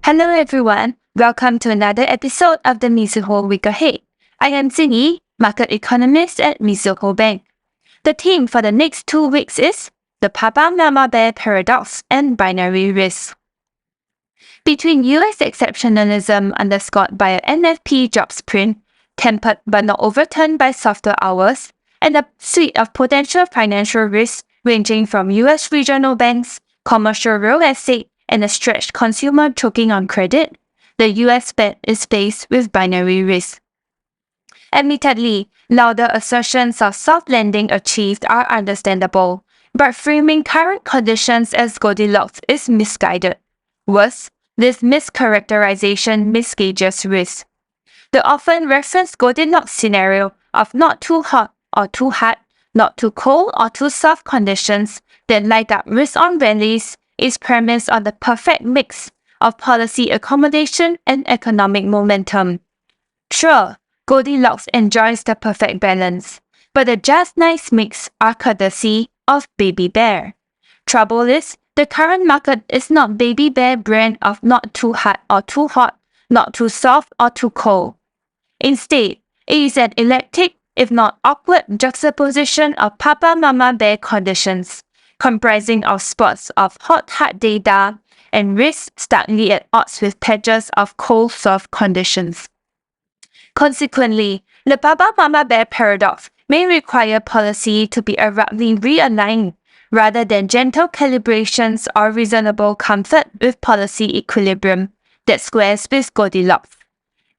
Hello everyone, welcome to another episode of the Mizuho Week Ahead. I am Cindy, market economist at Mizuho Bank. The theme for the next 2 weeks is the Papa Mama Bear Paradox and Binary Risk. Between US exceptionalism underscored by an NFP jobs print, tempered but not overturned by softer hours, and a suite of potential financial risks ranging from US regional banks, commercial real estate, and a stretched consumer choking on credit, the US Fed is faced with binary risk. Admittedly, louder assertions of soft landing achieved are understandable, but framing current conditions as Goldilocks is misguided. Worse, this mischaracterization misgages risk. The often referenced Goldilocks scenario of not too hot or too hot, not too cold or too soft conditions that light up risk-on rallies is premised on the perfect mix of policy accommodation and economic momentum. Sure, Goldilocks enjoys the perfect balance, but the just nice mix are courtesy of Baby Bear. Trouble is, the current market is not Baby Bear brand of not too hot or too hot, not too soft or too cold. Instead, it is an eclectic, if not awkward juxtaposition of Papa Mama Bear conditions, comprising of spots of hot hard data and risks starkly at odds with patches of cold soft conditions. Consequently, the Papa Mama Bear paradox may require policy to be abruptly realigned rather than gentle calibrations or reasonable comfort with policy equilibrium that squares with Goldilocks,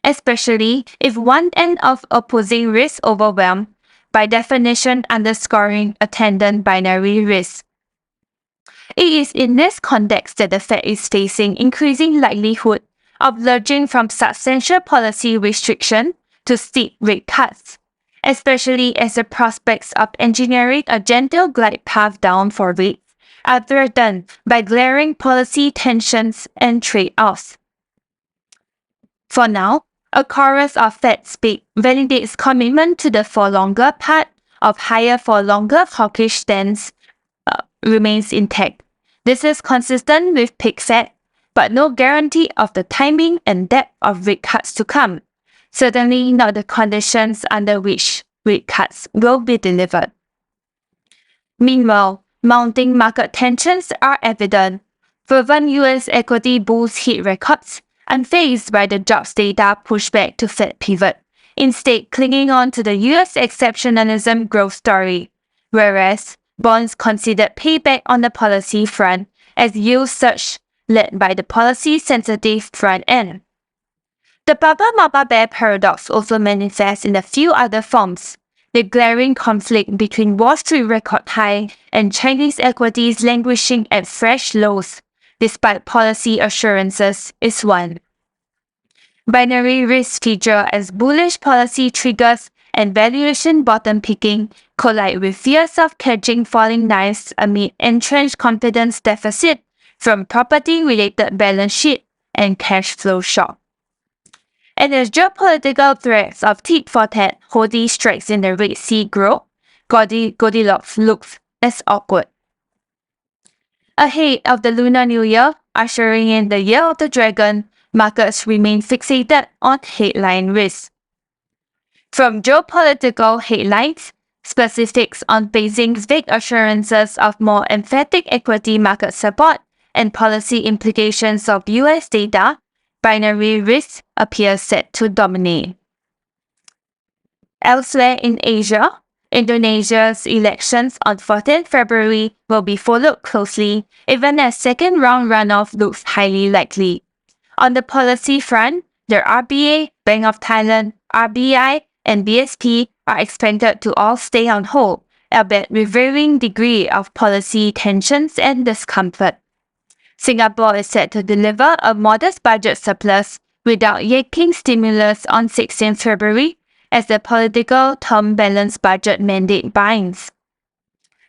especially if one end of opposing risk overwhelmed, by definition underscoring attendant binary risk. It is in this context that the Fed is facing increasing likelihood of lurching from substantial policy restriction to steep rate cuts, especially as the prospects of engineering a gentle glide path down for rates are threatened by glaring policy tensions and trade-offs. For now, a chorus of Fed speak validates commitment to the for longer part of higher for longer hawkish stance remains intact. This is consistent with peak Fed, but no guarantee of the timing and depth of rate cuts to come. Certainly not the conditions under which rate cuts will be delivered. Meanwhile, mounting market tensions are evident. Fervent US equity bulls hit records, unfazed by the jobs data pushback to Fed pivot, instead clinging on to the US exceptionalism growth story, whereas bonds considered payback on the policy front as yield surge led by the policy-sensitive front end. The Papa Mama Bear paradox also manifests in a few other forms. The glaring conflict between Wall Street record high and Chinese equities languishing at fresh lows, despite policy assurances, is one. Binary risk feature as bullish policy triggers and valuation bottom picking collide with fears of catching falling knives amid entrenched confidence deficit from property-related balance sheet and cash flow shock. And as geopolitical threats of tit for tat Houthi strikes in the Red Sea grow, Goldilocks looks as awkward. Ahead of the Lunar New Year, ushering in the Year of the Dragon, markets remain fixated on headline risk. From geopolitical headlines, specifics on Beijing's vague assurances of more emphatic equity market support, and policy implications of US data, binary risk appears set to dominate. Elsewhere in Asia, Indonesia's elections on 14 February will be followed closely, even as second-round runoff looks highly likely. On the policy front, the RBI, Bank of Thailand, RBI, and BSP are expected to all stay on hold, albeit with varying degree of policy tensions and discomfort. Singapore is set to deliver a modest budget surplus without yanking stimulus on 16 February as the political term balance budget mandate binds.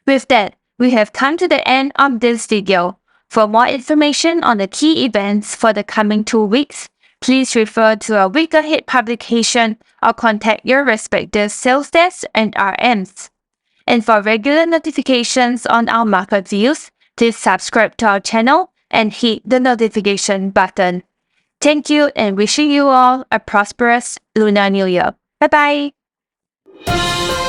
With that, we have come to the end of this video. For more information on the key events for the coming 2 weeks, please refer to our Week Ahead publication or contact your respective sales desk and RMs. And for regular notifications on our market views, please subscribe to our channel and hit the notification button. Thank you and wishing you all a prosperous Lunar New Year. Bye bye.